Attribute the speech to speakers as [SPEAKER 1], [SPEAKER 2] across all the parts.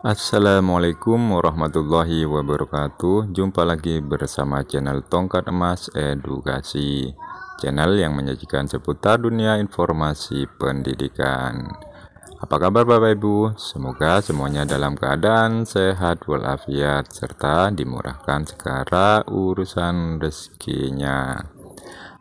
[SPEAKER 1] Assalamualaikum warahmatullahi wabarakatuh. Jumpa lagi bersama channel Tongkat Emas Edukasi, channel yang menyajikan seputar dunia informasi pendidikan. Apa kabar Bapak Ibu? Semoga semuanya dalam keadaan sehat walafiat serta dimurahkan segala urusan rezekinya.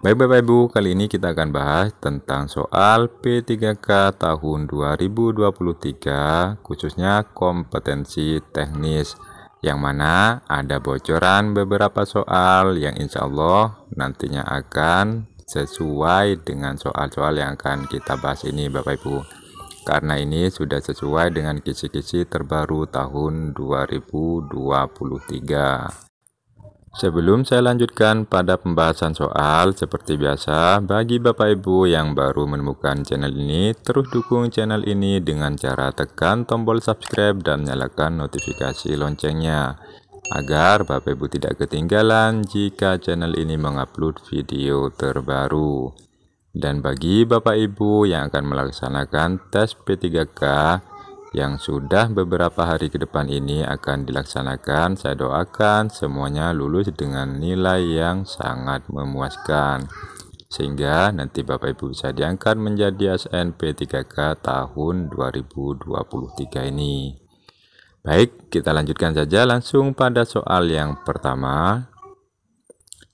[SPEAKER 1] Baik Bapak Ibu, kali ini kita akan bahas tentang soal P3K tahun 2023, khususnya kompetensi teknis, yang mana ada bocoran beberapa soal yang insya Allah nantinya akan sesuai dengan soal-soal yang akan kita bahas ini Bapak Ibu. Karena ini sudah sesuai dengan kisi-kisi terbaru tahun 2023. Sebelum saya lanjutkan pada pembahasan soal, seperti biasa, bagi Bapak Ibu yang baru menemukan channel ini, terus dukung channel ini dengan cara tekan tombol subscribe dan nyalakan notifikasi loncengnya, agar Bapak Ibu tidak ketinggalan jika channel ini mengupload video terbaru. Dan bagi Bapak Ibu yang akan melaksanakan tes P3K, yang sudah beberapa hari ke depan ini akan dilaksanakan, saya doakan semuanya lulus dengan nilai yang sangat memuaskan, sehingga nanti Bapak Ibu bisa diangkat menjadi ASN P3K tahun 2023 ini. Baik, kita lanjutkan saja langsung pada soal yang pertama.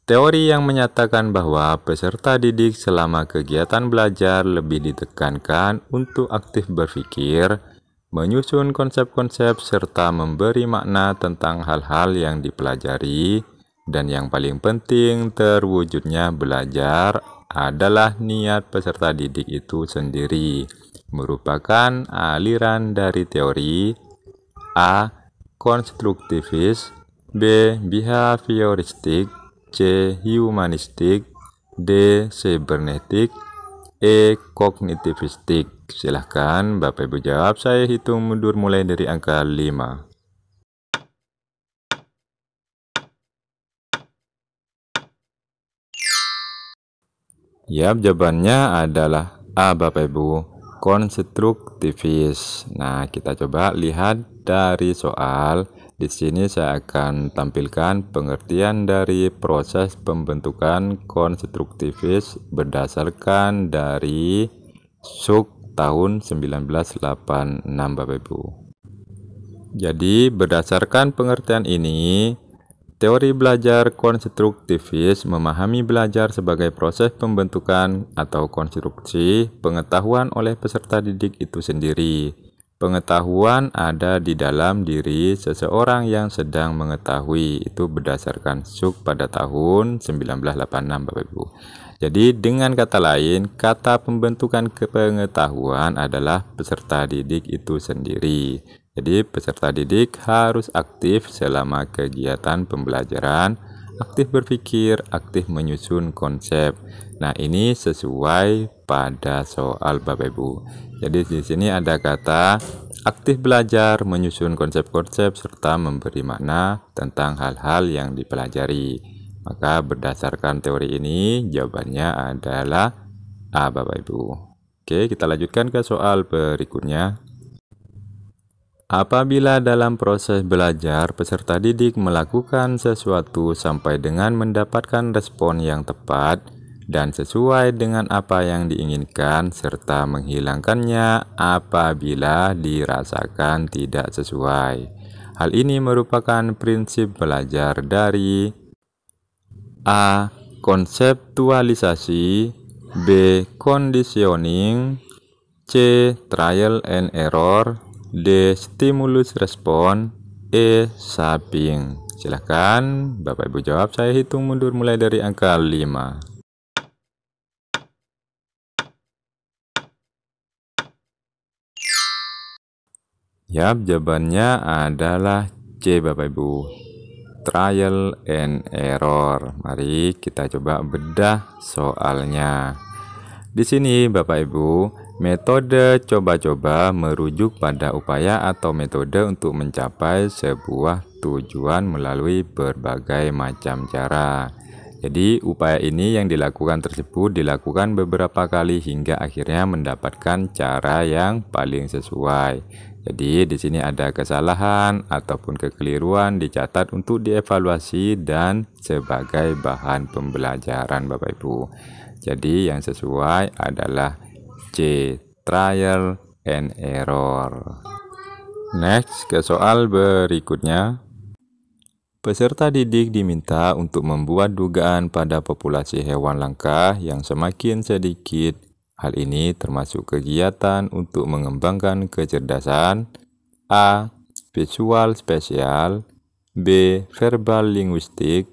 [SPEAKER 1] Teori yang menyatakan bahwa peserta didik selama kegiatan belajar lebih ditekankan untuk aktif berpikir, menyusun konsep-konsep, serta memberi makna tentang hal-hal yang dipelajari, dan yang paling penting terwujudnya belajar adalah niat peserta didik itu sendiri, merupakan aliran dari teori A. Konstruktivis, B. Behavioristik, C. Humanistik, D. Cybernetik, E. Kognitivistik. Silahkan Bapak Ibu jawab, saya hitung mundur mulai dari angka 5. Jawabannya adalah A Bapak Ibu, konstruktivis. Nah, kita coba lihat dari soal. Di sini saya akan tampilkan pengertian dari proses pembentukan konstruktivis berdasarkan dari SUK tahun 1986 Bapak Ibu. Jadi berdasarkan pengertian ini, teori belajar konstruktivis memahami belajar sebagai proses pembentukan atau konstruksi pengetahuan oleh peserta didik itu sendiri. Pengetahuan ada di dalam diri seseorang yang sedang mengetahui, itu berdasarkan SUK pada tahun 1986 Bapak Ibu. Jadi dengan kata lain, kata pembentukan kepengetahuan adalah peserta didik itu sendiri. Jadi peserta didik harus aktif selama kegiatan pembelajaran, aktif berpikir, aktif menyusun konsep. Nah, ini sesuai pada soal Bapak Ibu. Jadi di sini ada kata aktif belajar, menyusun konsep-konsep, serta memberi makna tentang hal-hal yang dipelajari. Maka berdasarkan teori ini jawabannya adalah A Bapak Ibu. Oke, kita lanjutkan ke soal berikutnya. Apabila dalam proses belajar peserta didik melakukan sesuatu sampai dengan mendapatkan respon yang tepat dan sesuai dengan apa yang diinginkan, serta menghilangkannya apabila dirasakan tidak sesuai. Hal ini merupakan prinsip belajar dari A. Konseptualisasi, B. Conditioning, C. Trial and error, D. Stimulus respon, E. Shaping. Silahkan Bapak Ibu jawab, saya hitung mundur mulai dari angka 5. Jawabannya adalah C Bapak Ibu, trial and error. Mari kita coba bedah soalnya. Di sini Bapak Ibu, metode coba-coba merujuk pada upaya atau metode untuk mencapai sebuah tujuan melalui berbagai macam cara. Jadi upaya ini yang dilakukan tersebut dilakukan beberapa kali hingga akhirnya mendapatkan cara yang paling sesuai. Jadi di sini ada kesalahan ataupun kekeliruan dicatat untuk dievaluasi dan sebagai bahan pembelajaran Bapak Ibu. Jadi yang sesuai adalah C, trial and error. Next, ke soal berikutnya. Peserta didik diminta untuk membuat dugaan pada populasi hewan langka yang semakin sedikit. Hal ini termasuk kegiatan untuk mengembangkan kecerdasan A. Visual spesial, B. Verbal linguistik,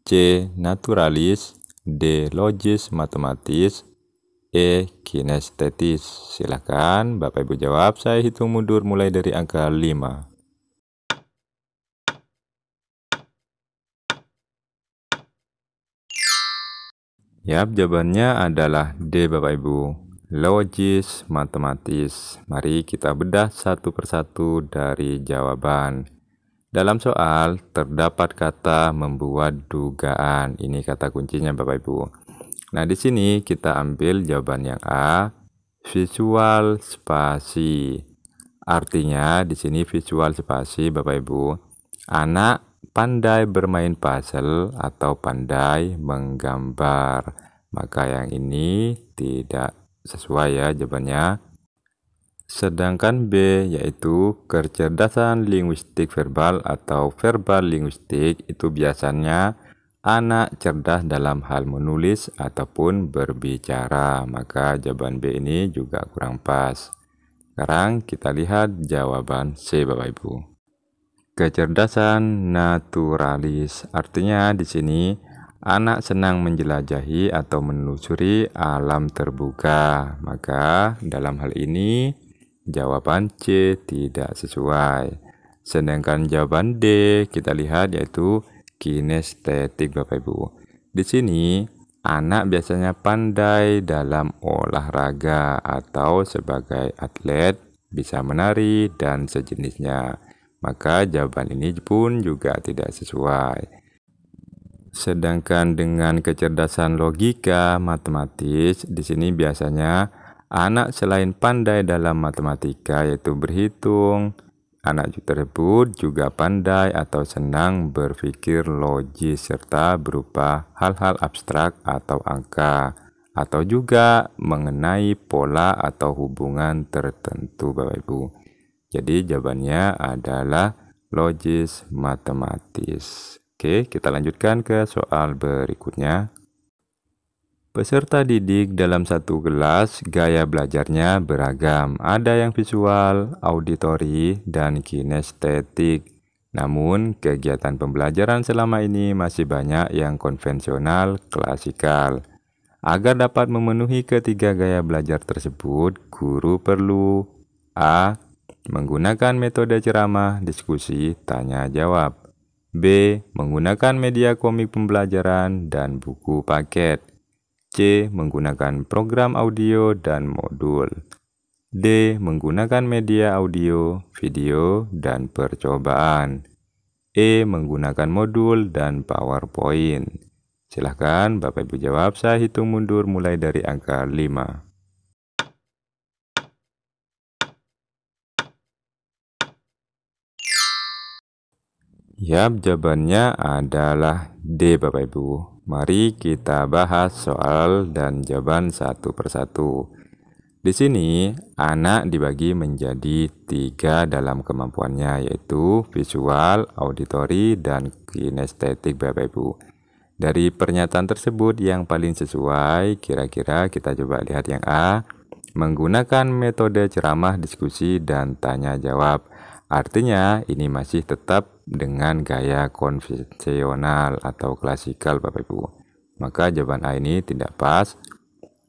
[SPEAKER 1] C. Naturalis, D. Logis matematis, E. Kinestetis. Silakan Bapak Ibu jawab, saya hitung mundur mulai dari angka 5. Yap, jawabannya adalah D Bapak Ibu, logis matematis. Mari kita bedah satu persatu dari jawaban. Dalam soal terdapat kata membuat dugaan. Ini kata kuncinya Bapak Ibu. Nah, di sini kita ambil jawaban yang A, visual spasi. Artinya di sini visual spasi Bapak Ibu, anak pandai bermain puzzle atau pandai menggambar. Maka yang ini tidak sesuai ya jawabannya. Sedangkan B yaitu kecerdasan linguistik verbal atau verbal linguistik itu biasanya anak cerdas dalam hal menulis ataupun berbicara. Maka jawaban B ini juga kurang pas. Sekarang kita lihat jawaban C Bapak Ibu. Kecerdasan naturalis, artinya di sini anak senang menjelajahi atau menelusuri alam terbuka. Maka dalam hal ini jawaban C tidak sesuai. Sedangkan jawaban D kita lihat yaitu kinestetik Bapak Ibu. Di sini anak biasanya pandai dalam olahraga atau sebagai atlet, bisa menari dan sejenisnya. Maka jawaban ini pun juga tidak sesuai. Sedangkan dengan kecerdasan logika matematis, di sini biasanya anak selain pandai dalam matematika yaitu berhitung, anak tersebut juga pandai atau senang berpikir logis serta berupa hal-hal abstrak atau angka, atau juga mengenai pola atau hubungan tertentu Bapak Ibu. Jadi jawabannya adalah logis matematis. Oke, kita lanjutkan ke soal berikutnya. Peserta didik dalam satu kelas gaya belajarnya beragam. Ada yang visual, auditori, dan kinestetik. Namun, kegiatan pembelajaran selama ini masih banyak yang konvensional, klasikal. Agar dapat memenuhi ketiga gaya belajar tersebut, guru perlu A. Menggunakan metode ceramah, diskusi, tanya jawab. B. Menggunakan media komik pembelajaran dan buku paket. C. Menggunakan program audio dan modul. D. Menggunakan media audio, video, dan percobaan. E. Menggunakan modul dan PowerPoint. Silahkan Bapak Ibu jawab, saya hitung mundur mulai dari angka 5. Yap, jawabannya adalah D Bapak Ibu. Mari kita bahas soal dan jawaban satu persatu. Di sini, anak dibagi menjadi 3 dalam kemampuannya, yaitu visual, auditori, dan kinestetik Bapak Ibu. Dari pernyataan tersebut yang paling sesuai, kira-kira kita coba lihat yang A, menggunakan metode ceramah, diskusi, dan tanya jawab. Artinya ini masih tetap dengan gaya konvensional atau klasikal Bapak Ibu. Maka jawaban A ini tidak pas.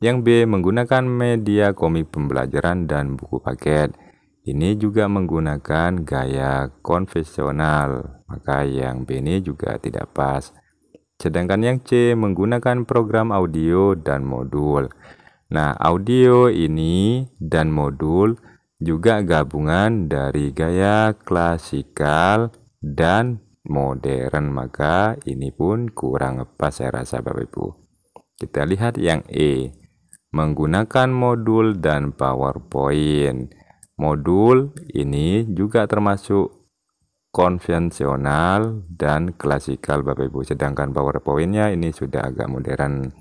[SPEAKER 1] Yang B, menggunakan media komik pembelajaran dan buku paket. Ini juga menggunakan gaya konvensional. Maka yang B ini juga tidak pas. Sedangkan yang C, menggunakan program audio dan modul. Nah, audio ini dan modul juga gabungan dari gaya klasikal dan modern. Maka ini pun kurang pas saya rasa Bapak Ibu. Kita lihat yang E, menggunakan modul dan PowerPoint. Modul ini juga termasuk konvensional dan klasikal Bapak Ibu, sedangkan PowerPoint-nya ini sudah agak modern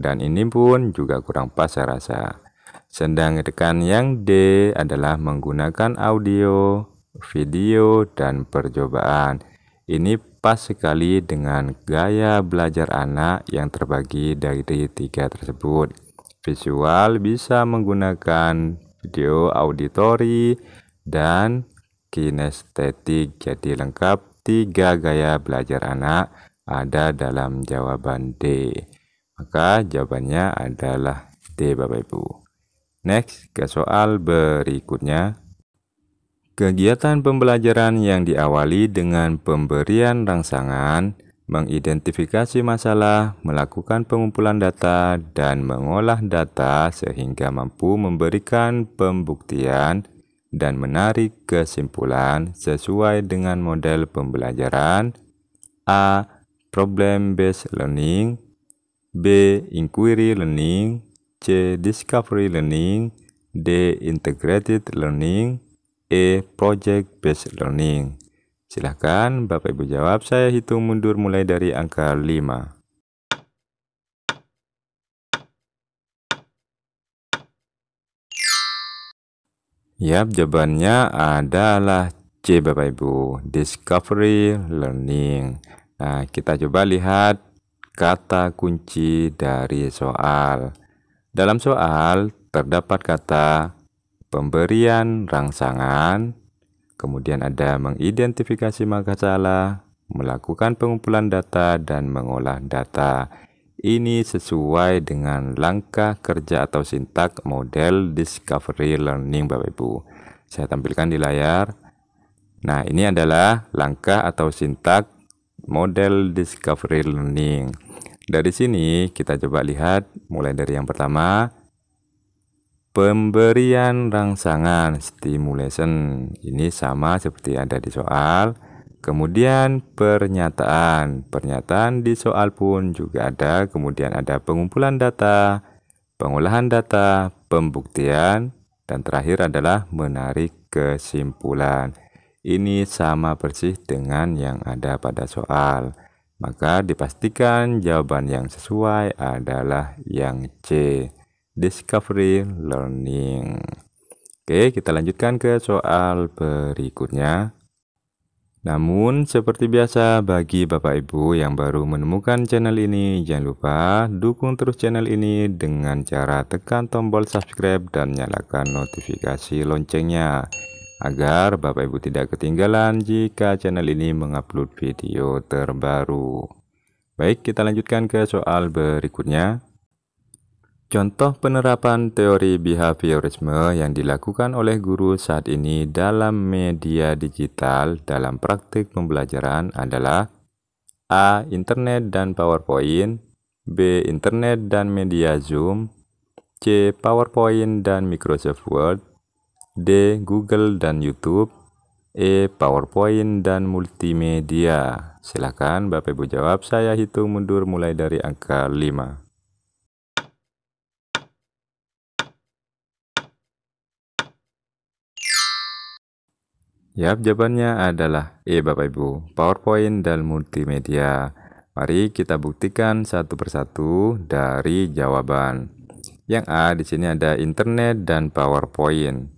[SPEAKER 1] dan ini pun juga kurang pas saya rasa. Sedangkan yang D adalah menggunakan audio, video, dan percobaan. Ini pas sekali dengan gaya belajar anak yang terbagi dari tiga tersebut. Visual bisa menggunakan video auditori dan kinestetik. Jadi lengkap 3 gaya belajar anak ada dalam jawaban D. Maka jawabannya adalah D Bapak Ibu. Next ke soal berikutnya. Kegiatan pembelajaran yang diawali dengan pemberian rangsangan, mengidentifikasi masalah, melakukan pengumpulan data, dan mengolah data sehingga mampu memberikan pembuktian dan menarik kesimpulan sesuai dengan model pembelajaran. A. Problem-based learning, B. Inquiry learning, C. Discovery learning, D. Integrated learning, E. Project-based learning. Silahkan Bapak Ibu jawab, saya hitung mundur mulai dari angka 5. Yap, jawabannya adalah C Bapak Ibu, Discovery learning. Nah, kita coba lihat kata kunci dari soal. Dalam soal terdapat kata pemberian rangsangan, kemudian ada mengidentifikasi masalah, melakukan pengumpulan data, dan mengolah data. Ini sesuai dengan langkah kerja atau sintak model discovery learning Bapak Ibu. Saya tampilkan di layar. Nah, ini adalah langkah atau sintak model discovery learning. Dari sini kita coba lihat mulai dari yang pertama. Pemberian rangsangan, stimulation, ini sama seperti ada di soal. Kemudian pernyataan di soal pun juga ada. Kemudian ada pengumpulan data, pengolahan data, pembuktian, dan terakhir adalah menarik kesimpulan. Ini sama persis dengan yang ada pada soal. Maka dipastikan jawaban yang sesuai adalah yang C. Discovery learning. Oke, kita lanjutkan ke soal berikutnya. Namun, seperti biasa bagi Bapak Ibu yang baru menemukan channel ini, jangan lupa dukung terus channel ini dengan cara tekan tombol subscribe dan nyalakan notifikasi loncengnya, agar Bapak Ibu tidak ketinggalan jika channel ini mengupload video terbaru. Baik, kita lanjutkan ke soal berikutnya. Contoh penerapan teori behaviorisme yang dilakukan oleh guru saat ini dalam media digital dalam praktik pembelajaran adalah A. Internet dan PowerPoint, B. Internet dan media Zoom, C. PowerPoint dan Microsoft Word, D. Google dan YouTube, E. PowerPoint dan multimedia. Silakan Bapak Ibu jawab, saya hitung mundur mulai dari angka 5. Yap, jawabannya adalah E Bapak Ibu, PowerPoint dan multimedia. Mari kita buktikan satu persatu dari jawaban. Yang A di sini ada internet dan PowerPoint.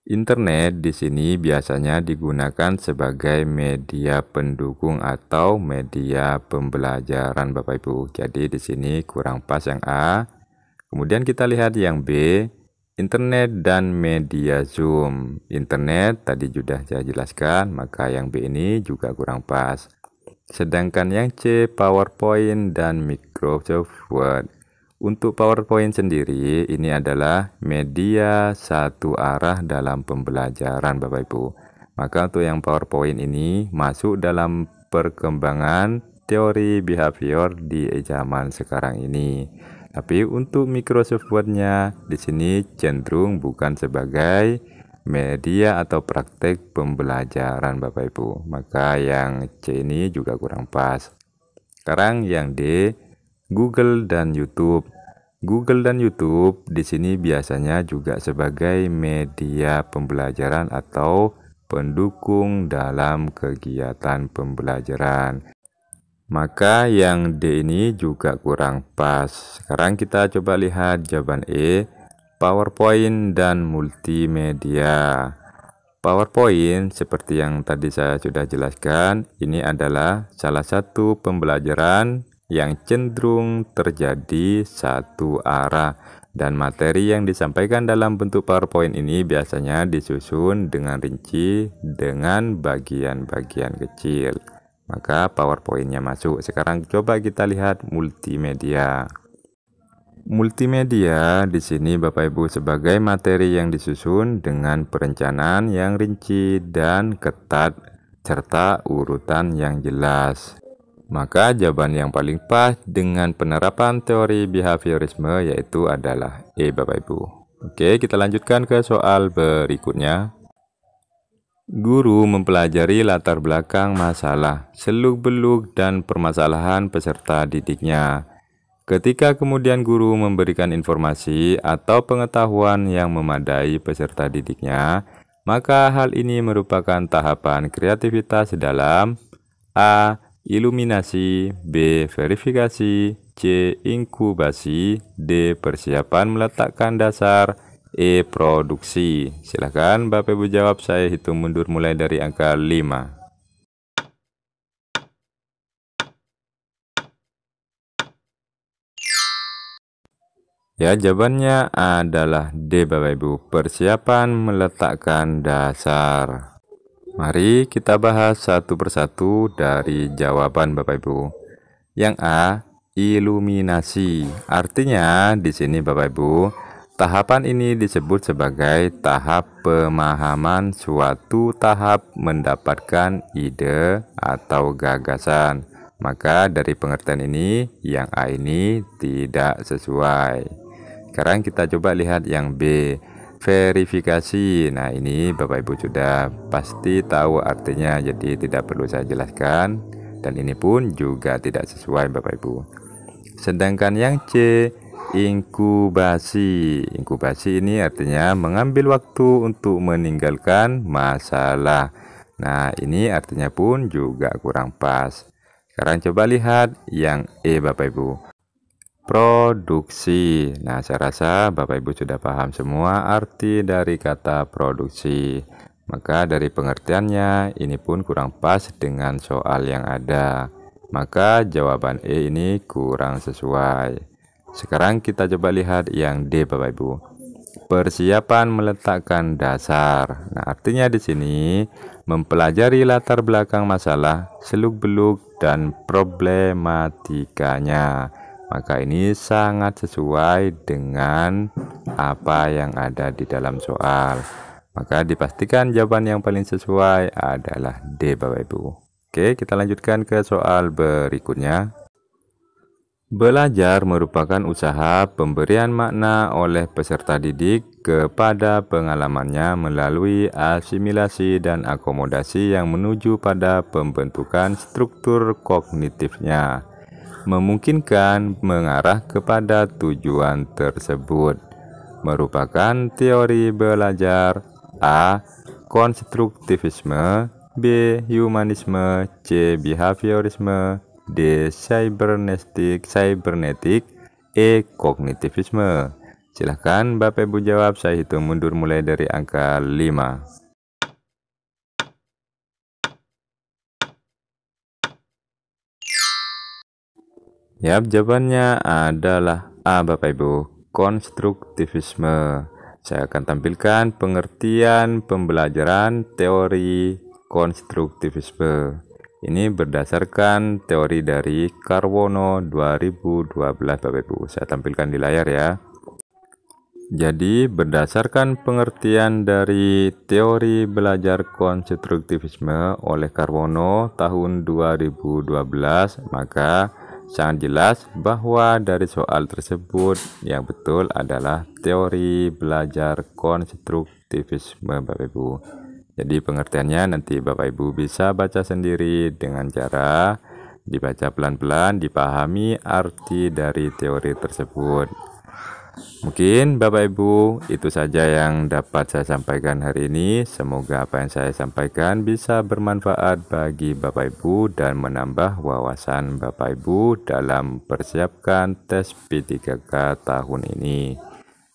[SPEAKER 1] Internet di sini biasanya digunakan sebagai media pendukung atau media pembelajaran Bapak Ibu. Jadi di sini kurang pas yang A. Kemudian kita lihat yang B. Internet dan media Zoom. Internet tadi sudah saya jelaskan, maka yang B ini juga kurang pas. Sedangkan yang C, PowerPoint dan Microsoft Word. Untuk PowerPoint sendiri, ini adalah media satu arah dalam pembelajaran Bapak Ibu. Maka untuk yang PowerPoint ini masuk dalam perkembangan teori behavior di zaman sekarang ini. Tapi untuk Microsoft Word-nya di sini cenderung bukan sebagai media atau praktek pembelajaran Bapak Ibu. Maka yang C ini juga kurang pas. Sekarang yang D, Google dan YouTube. Google dan YouTube di sini biasanya juga sebagai media pembelajaran atau pendukung dalam kegiatan pembelajaran. Maka yang D ini juga kurang pas. Sekarang kita coba lihat jawaban E, PowerPoint dan multimedia. PowerPoint seperti yang tadi saya sudah jelaskan, ini adalah salah satu pembelajaran yang cenderung terjadi satu arah, dan materi yang disampaikan dalam bentuk PowerPoint ini biasanya disusun dengan rinci dengan bagian-bagian kecil. Maka PowerPoint-nya masuk. Sekarang coba kita lihat multimedia. Multimedia di sini Bapak Ibu sebagai materi yang disusun dengan perencanaan yang rinci dan ketat serta urutan yang jelas. Maka jawaban yang paling pas dengan penerapan teori behaviorisme yaitu adalah E Bapak Ibu. Oke, kita lanjutkan ke soal berikutnya. Guru mempelajari latar belakang masalah, seluk-beluk dan permasalahan peserta didiknya. Ketika kemudian guru memberikan informasi atau pengetahuan yang memadai peserta didiknya, maka hal ini merupakan tahapan kreativitas dalam A. Iluminasi, B. Verifikasi, C. Inkubasi, D. Persiapan meletakkan dasar, E. Produksi. Silakan Bapak Ibu jawab, saya hitung mundur mulai dari angka 5. Ya, jawabannya adalah D Bapak Ibu, persiapan meletakkan dasar. Mari kita bahas satu persatu dari jawaban Bapak Ibu. Yang A, iluminasi. Artinya di sini Bapak Ibu, tahapan ini disebut sebagai tahap pemahaman suatu tahap mendapatkan ide atau gagasan. Maka dari pengertian ini, yang A ini tidak sesuai. Sekarang kita coba lihat yang B, verifikasi. Nah, ini Bapak Ibu sudah pasti tahu artinya, jadi tidak perlu saya jelaskan, dan ini pun juga tidak sesuai Bapak Ibu. Sedangkan yang C, inkubasi. Inkubasi ini artinya mengambil waktu untuk meninggalkan masalah. Nah, ini artinya pun juga kurang pas. Sekarang coba lihat yang E Bapak Ibu, produksi. Nah, saya rasa Bapak Ibu sudah paham semua arti dari kata produksi. Maka dari pengertiannya ini pun kurang pas dengan soal yang ada. Maka jawaban E ini kurang sesuai. Sekarang kita coba lihat yang D Bapak Ibu, persiapan meletakkan dasar. Nah, artinya di sini mempelajari latar belakang masalah, seluk-beluk dan problematikanya. Maka ini sangat sesuai dengan apa yang ada di dalam soal. Maka dipastikan jawaban yang paling sesuai adalah D Bapak Ibu. Oke, kita lanjutkan ke soal berikutnya. Belajar merupakan usaha pemberian makna oleh peserta didik kepada pengalamannya melalui asimilasi dan akomodasi yang menuju pada pembentukan struktur kognitifnya, memungkinkan mengarah kepada tujuan tersebut. Merupakan teori belajar A. Konstruktivisme, B. Humanisme, C. Behaviorisme, D. Cybernetik, E. Kognitivisme. Silahkan Bapak Ibu jawab, saya hitung mundur mulai dari angka 5. Ya, jawabannya adalah A Bapak Ibu, konstruktivisme. Saya akan tampilkan pengertian pembelajaran teori konstruktivisme. Ini berdasarkan teori dari Karwono 2012 Bapak Ibu. Saya tampilkan di layar ya. Jadi berdasarkan pengertian dari teori belajar konstruktivisme oleh Karwono tahun 2012, maka sangat jelas bahwa dari soal tersebut yang betul adalah teori belajar konstruktivisme Bapak Ibu. Jadi pengertiannya nanti Bapak Ibu bisa baca sendiri dengan cara dibaca pelan-pelan, dipahami arti dari teori tersebut. Mungkin Bapak Ibu itu saja yang dapat saya sampaikan hari ini. Semoga apa yang saya sampaikan bisa bermanfaat bagi Bapak Ibu dan menambah wawasan Bapak Ibu dalam persiapkan tes P3K tahun ini.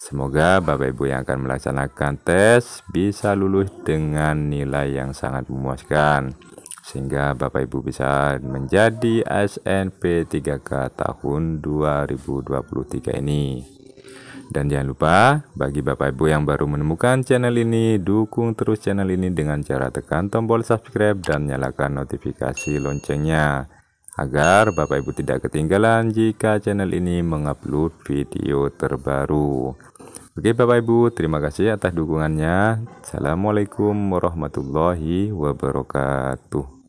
[SPEAKER 1] Semoga Bapak Ibu yang akan melaksanakan tes bisa lulus dengan nilai yang sangat memuaskan, sehingga Bapak Ibu bisa menjadi ASN P3K tahun 2023 ini. Dan jangan lupa, bagi Bapak Ibu yang baru menemukan channel ini, dukung terus channel ini dengan cara tekan tombol subscribe dan nyalakan notifikasi loncengnya, agar Bapak Ibu tidak ketinggalan jika channel ini mengupload video terbaru. Oke Bapak Ibu, terima kasih atas dukungannya. Assalamualaikum warahmatullahi wabarakatuh.